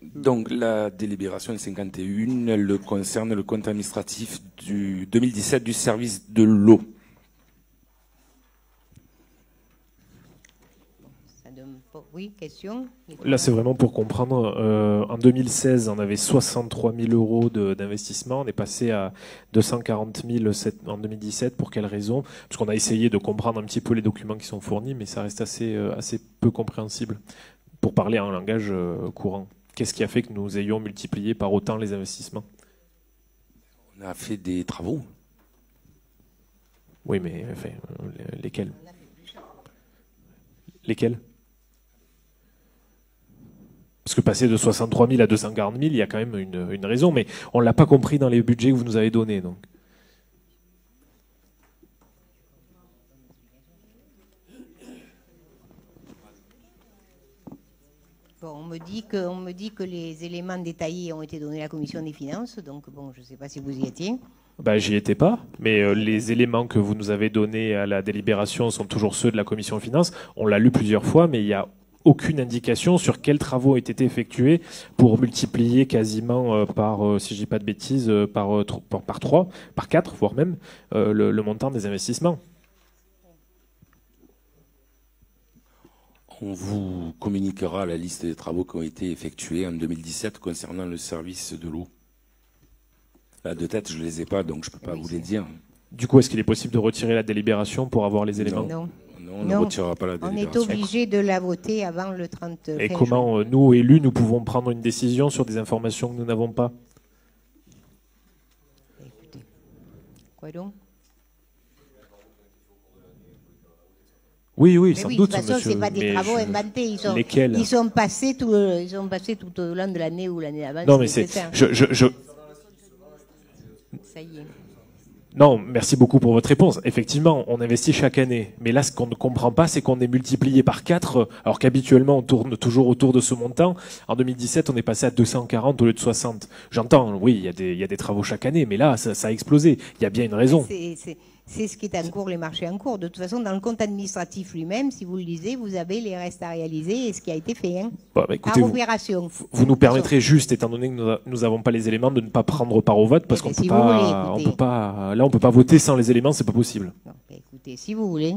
Donc la délibération 51, elle concerne le compte administratif du 2017 du service de l'eau. Oui, question. Là, c'est vraiment pour comprendre. En 2016, on avait 63 000 euros d'investissement. On est passé à 240 000 en 2017. Pour quelle raison? Parce qu'on a essayé de comprendre un petit peu les documents qui sont fournis, mais ça reste assez peu compréhensible pour parler en langage courant. Qu'est-ce qui a fait que nous ayons multiplié par autant les investissements? On a fait des travaux. Oui, mais enfin, lesquels? Lesquels? Parce que passer de 63 000 à 240 000, il y a quand même une raison, mais on ne l'a pas compris dans les budgets que vous nous avez donnés. Donc. Bon, on me dit que les éléments détaillés ont été donnés à la commission des finances, donc bon, je ne sais pas si vous y étiez. Ben, j'y étais pas, mais les éléments que vous nous avez donnés à la délibération sont toujours ceux de la commission des finances. On l'a lu plusieurs fois, mais il y a aucune indication sur quels travaux ont été effectués pour multiplier quasiment par, si je dis pas de bêtises, par 3, par 4, voire même, le montant des investissements. On vous communiquera la liste des travaux qui ont été effectués en 2017 concernant le service de l'eau. Là, de tête, je ne les ai pas, donc je ne peux pas vous les dire. Du coup, est-ce qu'il est possible de retirer la délibération pour avoir les éléments? Non. Non, on ne retirera pas la délibération. On est obligé de la voter avant le 30 Et comment, nous, élus, nous pouvons prendre une décision sur des informations que nous n'avons pas? Écoutez, quoi donc? Oui, mais sans oui, doute, de toute façon, monsieur. Ce n'est pas des travaux inventés. Lesquels? Ils sont passés tout au long de l'année ou l'année d'avant. Non, mais c'est... Ça y est. Non, merci beaucoup pour votre réponse. Effectivement, on investit chaque année. Mais là, ce qu'on ne comprend pas, c'est qu'on est multiplié par 4, alors qu'habituellement, on tourne toujours autour de ce montant. En 2017, on est passé à 240 au lieu de 60. J'entends, oui, il y a des travaux chaque année, mais là, ça a explosé. Il y a bien une raison. C'est ce qui est en cours, les marchés en cours. De toute façon, dans le compte administratif lui-même, si vous le lisez, vous avez les restes à réaliser et ce qui a été fait. Hein, bah, écoutez, par opération. Vous nous permettrez juste, étant donné que nous n'avons pas les éléments, de ne pas prendre part au vote, parce qu'on peut pas voter sans les éléments, c'est pas possible. Non, écoutez, si vous voulez.